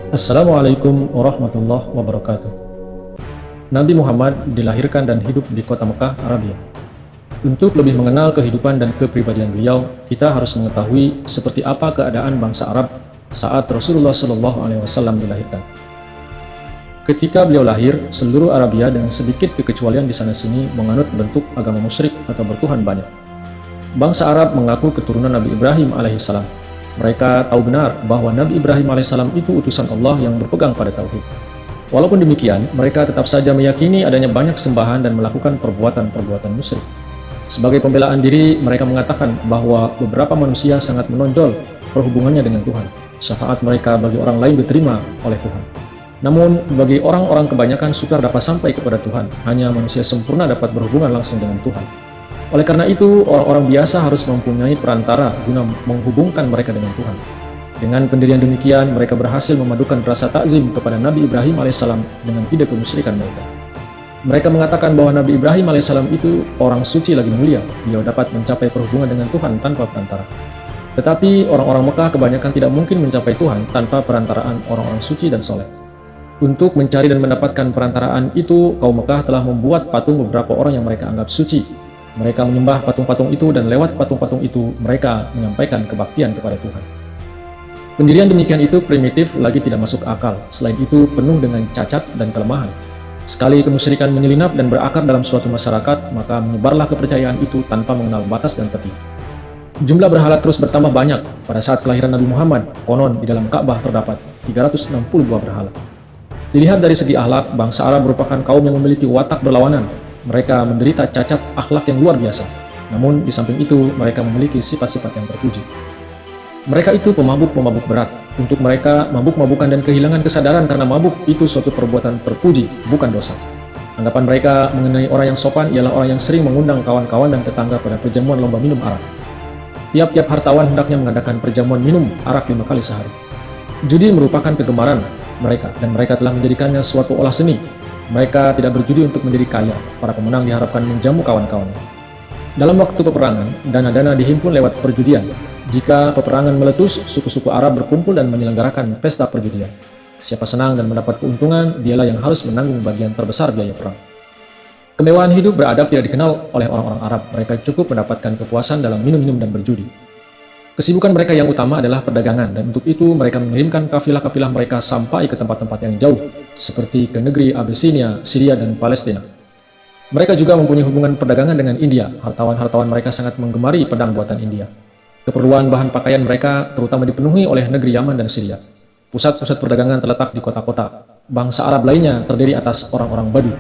Assalamualaikum warahmatullahi wabarakatuh. Nabi Muhammad dilahirkan dan hidup di kota Mekah, Arabia. Untuk lebih mengenal kehidupan dan kepribadian beliau, kita harus mengetahui seperti apa keadaan bangsa Arab saat Rasulullah Shallallahu Alaihi Wasallam dilahirkan. Ketika beliau lahir, seluruh Arabia dengan sedikit kekecualian di sana-sini menganut bentuk agama musyrik atau bertuhan banyak. Bangsa Arab mengaku keturunan Nabi Ibrahim alaihissalam. Mereka tahu benar bahwa Nabi Ibrahim alaihissalam itu utusan Allah yang berpegang pada tauhid. Walaupun demikian, mereka tetap saja meyakini adanya banyak sembahan dan melakukan perbuatan-perbuatan musyrik. Sebagai pembelaan diri, mereka mengatakan bahwa beberapa manusia sangat menonjol perhubungannya dengan Tuhan. Syafaat mereka bagi orang lain diterima oleh Tuhan. Namun, bagi orang-orang kebanyakan sukar dapat sampai kepada Tuhan. Hanya manusia sempurna dapat berhubungan langsung dengan Tuhan. Oleh karena itu, orang-orang biasa harus mempunyai perantara guna menghubungkan mereka dengan Tuhan. Dengan pendirian demikian, mereka berhasil memadukan rasa takzim kepada Nabi Ibrahim alaihissalam dengan tidak kemusyrikan mereka. Mereka mengatakan bahwa Nabi Ibrahim alaihissalam itu orang suci lagi mulia. Beliau dapat mencapai perhubungan dengan Tuhan tanpa perantara. Tetapi orang-orang Mekah kebanyakan tidak mungkin mencapai Tuhan tanpa perantaraan orang-orang suci dan soleh. Untuk mencari dan mendapatkan perantaraan itu, kaum Mekah telah membuat patung beberapa orang yang mereka anggap suci. Mereka menyembah patung-patung itu dan lewat patung-patung itu mereka menyampaikan kebaktian kepada Tuhan. Pendirian demikian itu primitif lagi tidak masuk akal. Selain itu penuh dengan cacat dan kelemahan. Sekali kemusyrikan menyelinap dan berakar dalam suatu masyarakat, maka menyebarlah kepercayaan itu tanpa mengenal batas dan tepi. Jumlah berhala terus bertambah banyak. Pada saat kelahiran Nabi Muhammad, konon di dalam Ka'bah terdapat 360 buah berhala. Dilihat dari segi akhlak, bangsa Arab merupakan kaum yang memiliki watak berlawanan. Mereka menderita cacat akhlak yang luar biasa. Namun di samping itu, mereka memiliki sifat-sifat yang terpuji. Mereka itu pemabuk-pemabuk berat. Untuk mereka, mabuk-mabukan dan kehilangan kesadaran karena mabuk itu suatu perbuatan terpuji, bukan dosa. Anggapan mereka mengenai orang yang sopan ialah orang yang sering mengundang kawan-kawan dan tetangga pada perjamuan lomba minum arak. Tiap-tiap hartawan hendaknya mengadakan perjamuan minum arak 5 kali sehari. Judi merupakan kegemaran mereka, dan mereka telah menjadikannya suatu olah seni. Mereka tidak berjudi untuk menjadi kaya. Para pemenang diharapkan menjamu kawan-kawannya. Dalam waktu peperangan, dana-dana dihimpun lewat perjudian. Jika peperangan meletus, suku-suku Arab berkumpul dan menyelenggarakan pesta perjudian. Siapa senang dan mendapat keuntungan, dialah yang harus menanggung bagian terbesar biaya perang. Kemewahan hidup beradab tidak dikenal oleh orang-orang Arab. Mereka cukup mendapatkan kepuasan dalam minum-minum dan berjudi. Kesibukan mereka yang utama adalah perdagangan, dan untuk itu mereka mengirimkan kafilah-kafilah mereka sampai ke tempat-tempat yang jauh, seperti ke negeri Abyssinia, Syria, dan Palestina. Mereka juga mempunyai hubungan perdagangan dengan India. Hartawan-hartawan mereka sangat menggemari pedang buatan India. Keperluan bahan pakaian mereka terutama dipenuhi oleh negeri Yaman dan Syria. Pusat-pusat perdagangan terletak di kota-kota. Bangsa Arab lainnya terdiri atas orang-orang Badu.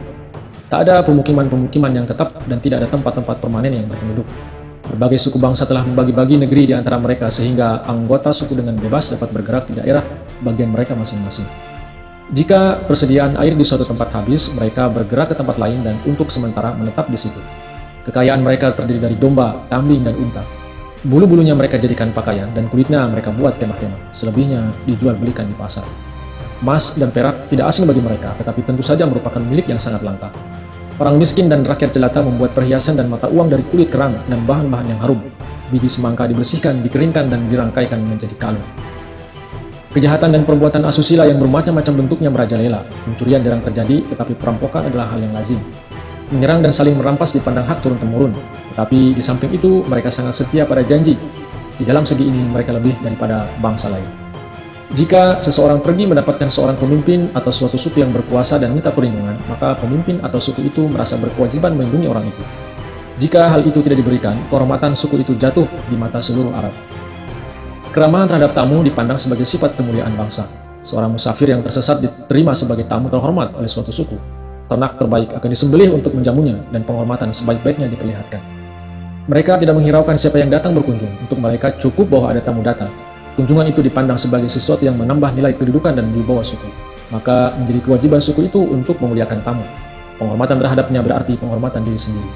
Tak ada pemukiman-pemukiman yang tetap dan tidak ada tempat-tempat permanen yang berpenduduk. Berbagai suku bangsa telah membagi-bagi negeri di antara mereka sehingga anggota suku dengan bebas dapat bergerak di daerah bagian mereka masing-masing. Jika persediaan air di suatu tempat habis, mereka bergerak ke tempat lain dan untuk sementara menetap di situ. Kekayaan mereka terdiri dari domba, kambing, dan unta. Bulu-bulunya mereka jadikan pakaian dan kulitnya mereka buat kemah-kemah. Selebihnya dijual belikan di pasar. Emas dan perak tidak asing bagi mereka, tetapi tentu saja merupakan milik yang sangat langka. Orang miskin dan rakyat jelata membuat perhiasan dan mata uang dari kulit kerang dan bahan-bahan yang harum. Biji semangka dibersihkan, dikeringkan, dan dirangkaikan menjadi kalung. Kejahatan dan perbuatan asusila yang bermacam-macam bentuknya merajalela. Pencurian jarang terjadi, tetapi perampokan adalah hal yang lazim. Menyerang dan saling merampas dipandang hak turun-temurun. Tetapi di samping itu, mereka sangat setia pada janji. Di dalam segi ini, mereka lebih daripada bangsa lain. Jika seseorang pergi mendapatkan seorang pemimpin atau suatu suku yang berkuasa dan minta perlindungan, maka pemimpin atau suku itu merasa berkewajiban melindungi orang itu. Jika hal itu tidak diberikan, kehormatan suku itu jatuh di mata seluruh Arab. Keramahan terhadap tamu dipandang sebagai sifat kemuliaan bangsa. Seorang musafir yang tersesat diterima sebagai tamu terhormat oleh suatu suku. Ternak terbaik akan disembelih untuk menjamunya dan penghormatan sebaik-baiknya diperlihatkan. Mereka tidak menghiraukan siapa yang datang berkunjung. Untuk mereka cukup bahwa ada tamu datang. Kunjungan itu dipandang sebagai sesuatu yang menambah nilai kedudukan dan wibawa suku. Maka menjadi kewajiban suku itu untuk memuliakan tamu. Penghormatan terhadapnya berarti penghormatan diri sendiri.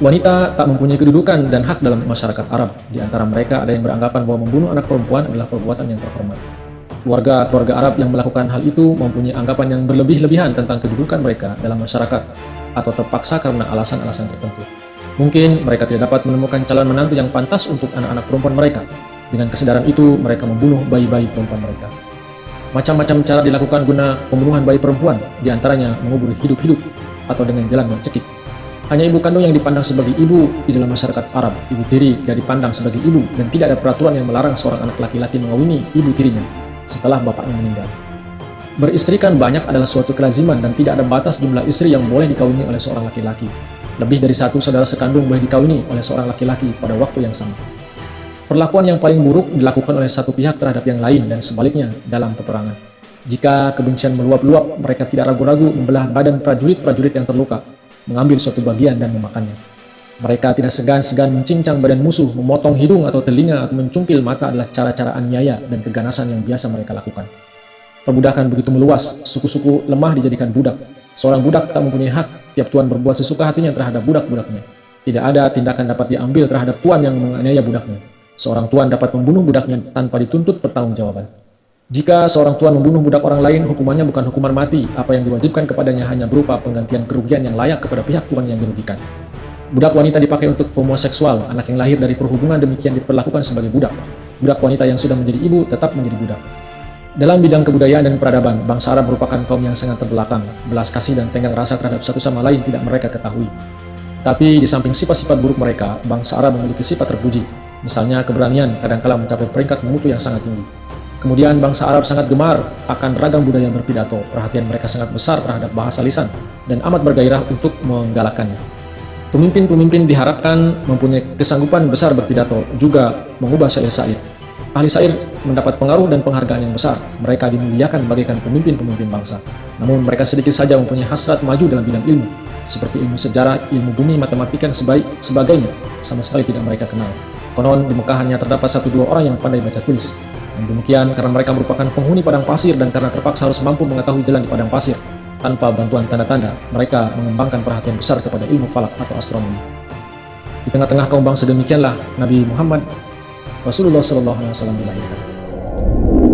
Wanita tak mempunyai kedudukan dan hak dalam masyarakat Arab. Di antara mereka ada yang beranggapan bahwa membunuh anak perempuan adalah perbuatan yang terhormat. Keluarga Arab yang melakukan hal itu mempunyai anggapan yang berlebih-lebihan tentang kedudukan mereka dalam masyarakat atau terpaksa karena alasan-alasan tertentu. Mungkin mereka tidak dapat menemukan calon menantu yang pantas untuk anak-anak perempuan mereka. Dengan kesadaran itu, mereka membunuh bayi-bayi perempuan mereka. Macam-macam cara dilakukan guna pembunuhan bayi perempuan, diantaranya mengubur hidup-hidup atau dengan jalan mencekik. Hanya ibu kandung yang dipandang sebagai ibu di dalam masyarakat Arab. Ibu tiri tidak dipandang sebagai ibu dan tidak ada peraturan yang melarang seorang anak laki-laki mengawini ibu tirinya setelah bapaknya meninggal. Beristrikan banyak adalah suatu kelaziman dan tidak ada batas jumlah istri yang boleh dikawini oleh seorang laki-laki. Lebih dari satu saudara sekandung boleh dikawini oleh seorang laki-laki pada waktu yang sama. Perlakuan yang paling buruk dilakukan oleh satu pihak terhadap yang lain dan sebaliknya dalam peperangan. Jika kebencian meluap-luap, mereka tidak ragu-ragu membelah badan prajurit-prajurit yang terluka, mengambil suatu bagian dan memakannya. Mereka tidak segan-segan mencincang badan musuh, memotong hidung atau telinga atau mencungkil mata adalah cara-cara aniaya dan keganasan yang biasa mereka lakukan. Perbudakan begitu meluas, suku-suku lemah dijadikan budak. Seorang budak tak mempunyai hak, tiap tuan berbuat sesuka hatinya terhadap budak-budaknya. Tidak ada tindakan dapat diambil terhadap tuan yang menganiaya budaknya. Seorang tuan dapat membunuh budaknya tanpa dituntut pertanggungjawaban. Jika seorang tuan membunuh budak orang lain, hukumannya bukan hukuman mati. Apa yang diwajibkan kepadanya hanya berupa penggantian kerugian yang layak kepada pihak tuan yang dirugikan. Budak wanita dipakai untuk homoseksual. Anak yang lahir dari perhubungan demikian diperlakukan sebagai budak. Budak wanita yang sudah menjadi ibu tetap menjadi budak. Dalam bidang kebudayaan dan peradaban, bangsa Arab merupakan kaum yang sangat terbelakang. Belas kasih dan tenggang rasa terhadap satu sama lain tidak mereka ketahui. Tapi di samping sifat-sifat buruk mereka, bangsa Arab memiliki sifat terpuji. Misalnya keberanian kadangkala mencapai peringkat mutu yang sangat tinggi. Kemudian bangsa Arab sangat gemar akan ragam budaya berpidato. Perhatian mereka sangat besar terhadap bahasa lisan dan amat bergairah untuk menggalakkannya. Pemimpin-pemimpin diharapkan mempunyai kesanggupan besar berpidato, juga mengubah syair-syair. Ahli syair mendapat pengaruh dan penghargaan yang besar. Mereka dimuliakan bagaikan pemimpin-pemimpin bangsa. Namun mereka sedikit saja mempunyai hasrat maju dalam bidang ilmu, seperti ilmu sejarah, ilmu bumi, matematika, dan sebagainya, sama sekali tidak mereka kenal. Konon di Mekah hanya terdapat 1-2 orang yang pandai baca tulis. Dan demikian karena mereka merupakan penghuni padang pasir dan karena terpaksa harus mampu mengetahui jalan di padang pasir. Tanpa bantuan tanda-tanda, mereka mengembangkan perhatian besar kepada ilmu falak atau astronomi. Di tengah-tengah kaum bangsa demikianlah Nabi Muhammad Rasulullah SAW dilahirkan.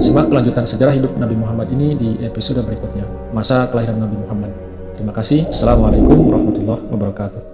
Simak kelanjutan sejarah hidup Nabi Muhammad ini di episode berikutnya, masa kelahiran Nabi Muhammad. Terima kasih. Assalamualaikum warahmatullahi wabarakatuh.